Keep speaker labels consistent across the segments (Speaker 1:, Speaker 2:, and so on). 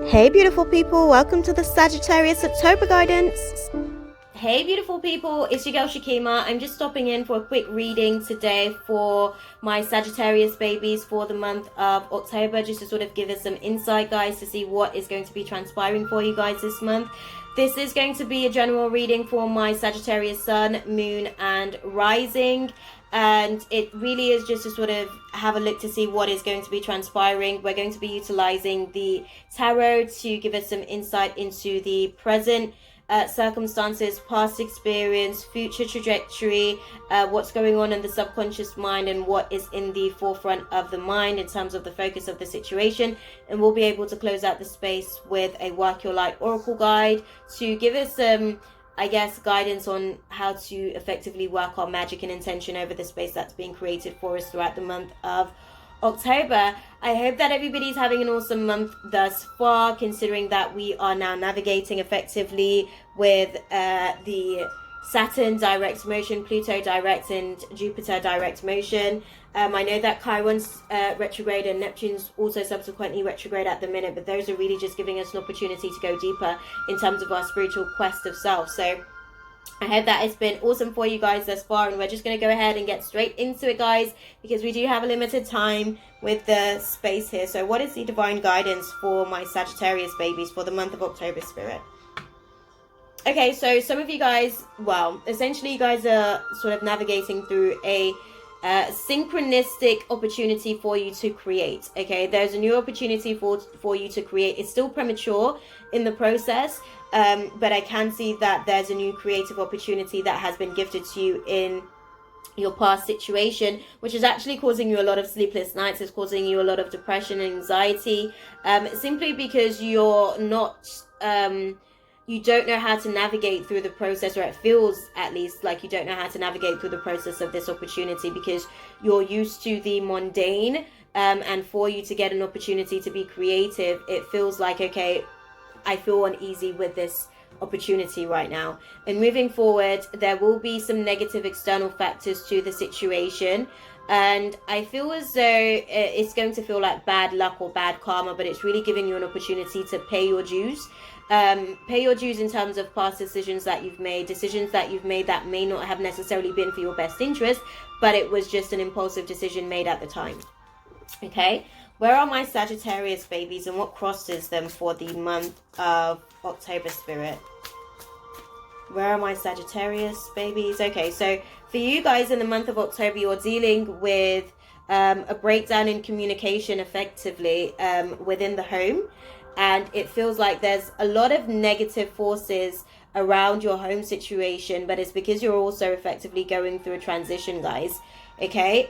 Speaker 1: Hey beautiful people, welcome to the Sagittarius October guidance.
Speaker 2: Hey beautiful people, it's your girl Shakima. I'm just stopping in for a quick reading today for my Sagittarius babies for the month of October, just to sort of give us some insight, guys, to see what is going to be transpiring for you guys this month. This is going to be a general reading for my Sagittarius Sun, Moon and Rising, and it really is just to sort of have a look to see what is going to be transpiring. We're going to be utilizing the tarot to give us some insight into the present circumstances, past experience, future trajectory, what's going on in the subconscious mind, and what is in the forefront of the mind in terms of the focus of the situation. And we'll be able to close out the space with a Work Your Light Oracle guide to give us some, I guess, guidance on how to effectively work our magic and intention over the space that's being created for us throughout the month of October. I hope that everybody's having an awesome month thus far, considering that we are now navigating effectively with the Saturn direct motion, Pluto direct, and Jupiter direct motion. I know that Chiron's retrograde and Neptune's also subsequently retrograde at the minute, but those are really just giving us an opportunity to go deeper in terms of our spiritual quest of self. So I hope that it's been awesome for you guys thus far, and we're just going to go ahead and get straight into it, guys, because we do have a limited time with the space here. So what is the divine guidance for my Sagittarius babies for the month of October, Spirit? Okay, so some of you guys, well, essentially you guys are sort of navigating through a synchronistic opportunity for you to create. Okay, there's a new opportunity for you to create. It's still premature in the process, but I can see that there's a new creative opportunity that has been gifted to you in your past situation, which is actually causing you a lot of sleepless nights. It's causing you a lot of depression and anxiety, simply because you're not you don't know how to navigate through the process, or it feels at least like you don't know how to navigate through the process of this opportunity, because you're used to the mundane, and for you to get an opportunity to be creative, it feels like, okay, I feel uneasy with this opportunity right now. And moving forward, there will be some negative external factors to the situation, and I feel as though it's going to feel like bad luck or bad karma, but it's really giving you an opportunity to pay your dues. Pay your dues in terms of past decisions that you've made, decisions that you've made that may not have necessarily been for your best interest, but it was just an impulsive decision made at the time. Okay, where are my Sagittarius babies and what crosses them for the month of October, Spirit? Where are my Sagittarius babies? Okay, so for you guys in the month of October, you're dealing with a breakdown in communication effectively within the home. And it feels like there's a lot of negative forces around your home situation, but it's because you're also effectively going through a transition, guys. Okay,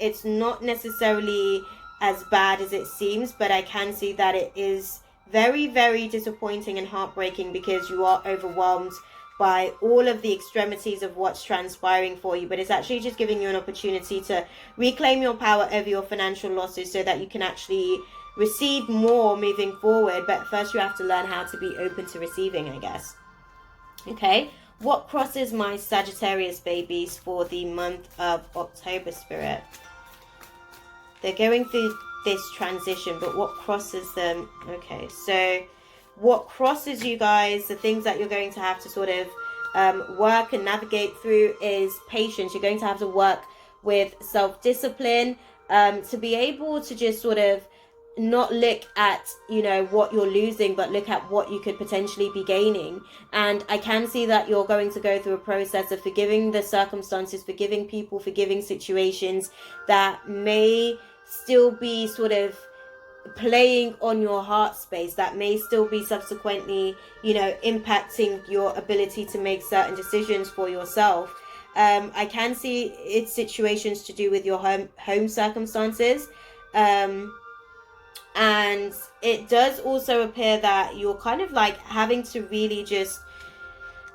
Speaker 2: it's not necessarily as bad as it seems, but I can see that it is very, very disappointing and heartbreaking, because you are overwhelmed by all of the extremities of what's transpiring for you. But it's actually just giving you an opportunity to reclaim your power over your financial losses, so that you can actually receive more moving forward. But first you have to learn how to be open to receiving, I guess. Okay, what crosses my Sagittarius babies for the month of October, Spirit? They're going through this transition, but what crosses them? Okay, so what crosses you guys, the things that you're going to have to sort of work and navigate through, is patience. You're going to have to work with self-discipline to be able to just sort of not look at, you know, what you're losing, but look at what you could potentially be gaining. And I can see that you're going to go through a process of forgiving the circumstances, forgiving people, forgiving situations that may still be sort of playing on your heart space, that may still be subsequently, you know, impacting your ability to make certain decisions for yourself. I can see it's situations to do with your home circumstances. And it does also appear that you're kind of like having to really just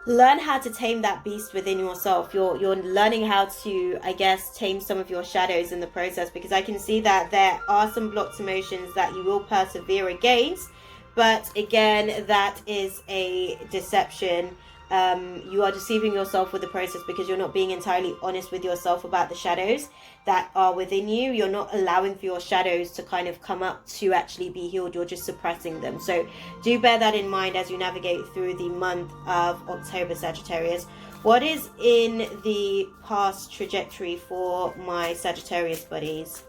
Speaker 2: learn how to tame that beast within yourself. You're learning how to, I guess, tame some of your shadows in the process, because I can see that there are some blocked emotions that you will persevere against, but again, that is a deception You are deceiving yourself with the process because you're not being entirely honest with yourself about the shadows that are within you. You're not allowing for your shadows to kind of come up to actually be healed. You're just suppressing them. So do bear that in mind as you navigate through the month of October, Sagittarius. What is in the past trajectory for my Sagittarius buddies?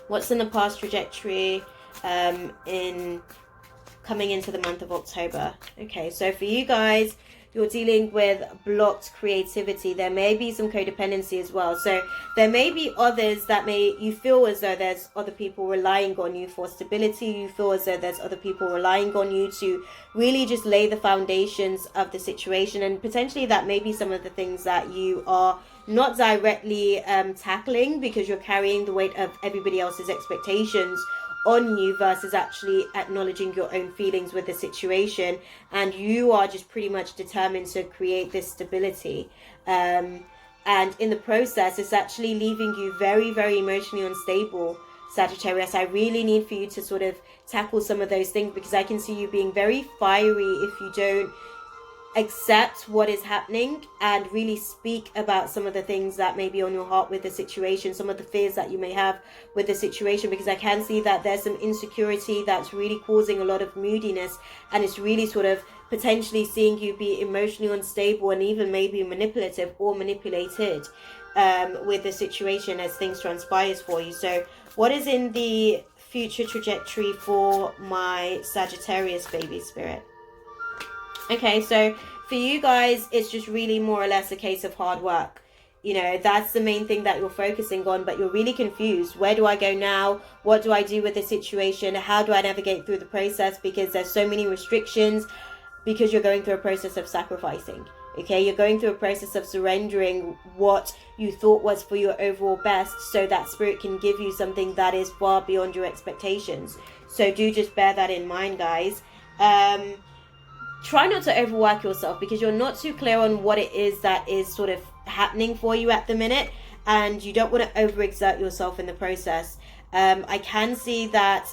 Speaker 2: What's in the past trajectory in coming into the month of October? Okay, so for you guys, you're dealing with blocked creativity. There may be some codependency as well. So there may be others that you feel as though there's other people relying on you for stability. You feel as though there's other people relying on you to really just lay the foundations of the situation. And potentially that may be some of the things that you are not directly tackling because you're carrying the weight of everybody else's expectations on you versus actually acknowledging your own feelings with the situation, and you are just pretty much determined to create this stability, and in the process it's actually leaving you very, very emotionally unstable, Sagittarius. I really need for you to sort of tackle some of those things because I can see you being very fiery if you don't accept what is happening and really speak about some of the things that may be on your heart with the situation, some of the fears that you may have with the situation, because I can see that there's some insecurity that's really causing a lot of moodiness, and it's really sort of potentially seeing you be emotionally unstable and even maybe manipulative or manipulated with the situation as things transpires for you. So what is in the future trajectory for my Sagittarius baby spirit? Okay, so for you guys, it's just really more or less a case of hard work. You know, that's the main thing that you're focusing on, but you're really confused. Where do I go now? What do I do with the situation? How do I navigate through the process? Because there's so many restrictions, because you're going through a process of sacrificing. Okay, you're going through a process of surrendering what you thought was for your overall best so that spirit can give you something that is far beyond your expectations. So do just bear that in mind, guys. Try not to overwork yourself because you're not too clear on what it is that is sort of happening for you at the minute, and you don't want to overexert yourself in the process. I can see that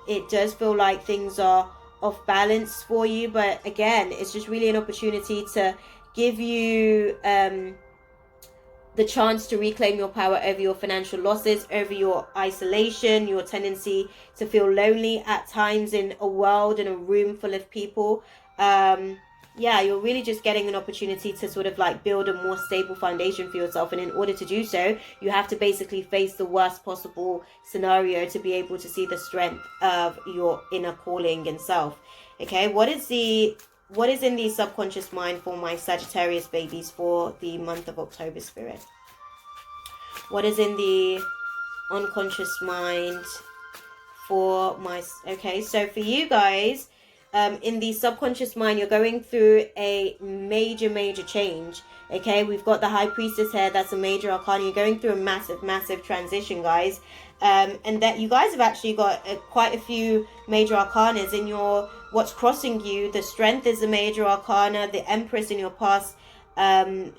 Speaker 2: it does feel like things are off balance for you, but again, it's just really an opportunity to give you the chance to reclaim your power over your financial losses, over your isolation, your tendency to feel lonely at times in a world, in a room full of people. Yeah, you're really just getting an opportunity to sort of like build a more stable foundation for yourself, and in order to do so, you have to basically face the worst possible scenario to be able to see the strength of your inner calling and self. Okay, what is in the subconscious mind for my Sagittarius babies for the month of October, spirit? What is in the unconscious mind for my... Okay, so for you guys, in the subconscious mind, you're going through a major change. Okay, we've got the High Priestess here. That's a major arcana. You're going through a massive transition, guys. And that you guys have actually got quite a few major arcanas in your... What's crossing you, the Strength is a major arcana. The Empress in your past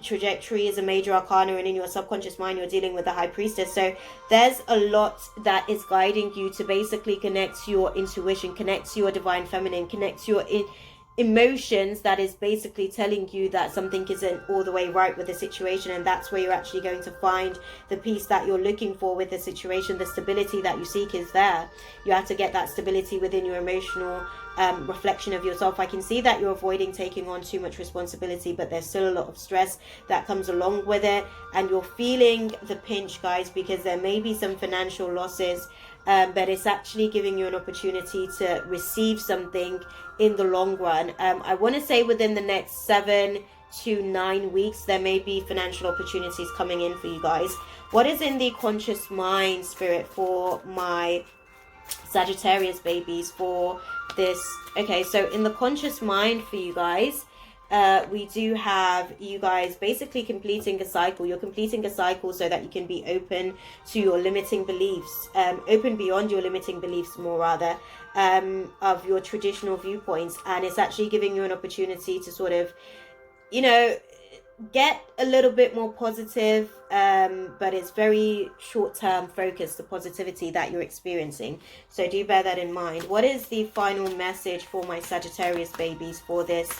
Speaker 2: trajectory is a major arcana, and in your subconscious mind you're dealing with the High Priestess. So there's a lot that is guiding you to basically connect to your intuition, connect to your divine feminine, connect to your emotions, that is basically telling you that something isn't all the way right with the situation, and that's where you're actually going to find the peace that you're looking for with the situation. The stability that you seek is there. You have to get that stability within your emotional reflection of yourself. I can see that you're avoiding taking on too much responsibility, but there's still a lot of stress that comes along with it, and you're feeling the pinch, guys, because there may be some financial losses, but it's actually giving you an opportunity to receive something in the long run. I want to say within the next 7 to 9 weeks there may be financial opportunities coming in for you guys. What is in the conscious mind, spirit, for my Sagittarius babies for this? Okay, so in the conscious mind for you guys, we do have you guys basically completing a cycle. You're completing a cycle so that you can be open to your limiting beliefs, open beyond your limiting beliefs, more rather, of your traditional viewpoints. And it's actually giving you an opportunity to sort of, you know, get a little bit more positive, but it's very short-term focused, the positivity that you're experiencing. So do bear that in mind. What is the final message for my Sagittarius babies for this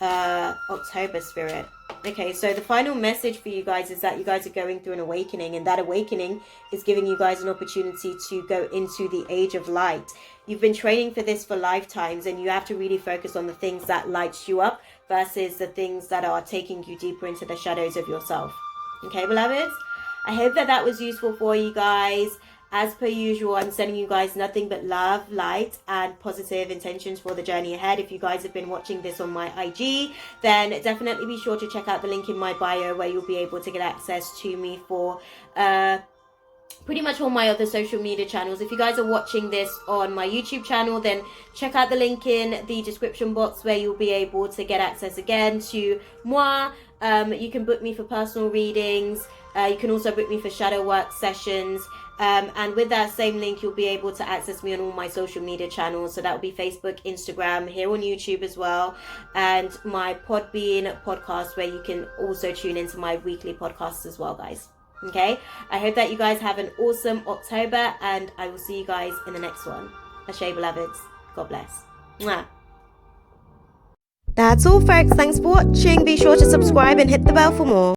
Speaker 2: October, spirit. Okay, so the final message for you guys is that you guys are going through an awakening, and that awakening is giving you guys an opportunity to go into the age of light. You've been training for this for lifetimes, and you have to really focus on the things that lights you up versus the things that are taking you deeper into the shadows of yourself. Okay, beloveds? I hope that was useful for you guys. As per usual, I'm sending you guys nothing but love, light, and positive intentions for the journey ahead. If you guys have been watching this on my IG, then definitely be sure to check out the link in my bio where you'll be able to get access to me for pretty much all my other social media channels. If you guys are watching this on my YouTube channel, then check out the link in the description box where you'll be able to get access again to moi. You can book me for personal readings. You can also book me for shadow work sessions. And with that same link, you'll be able to access me on all my social media channels. So that will be Facebook, Instagram, here on YouTube as well, and my Podbean podcast, where you can also tune into my weekly podcasts as well, guys. Okay, I hope that you guys have an awesome October, and I will see you guys in the next one. Ashe, beloveds. God bless. Mwah.
Speaker 1: That's all, folks. Thanks for watching. Be sure to subscribe and hit the bell for more.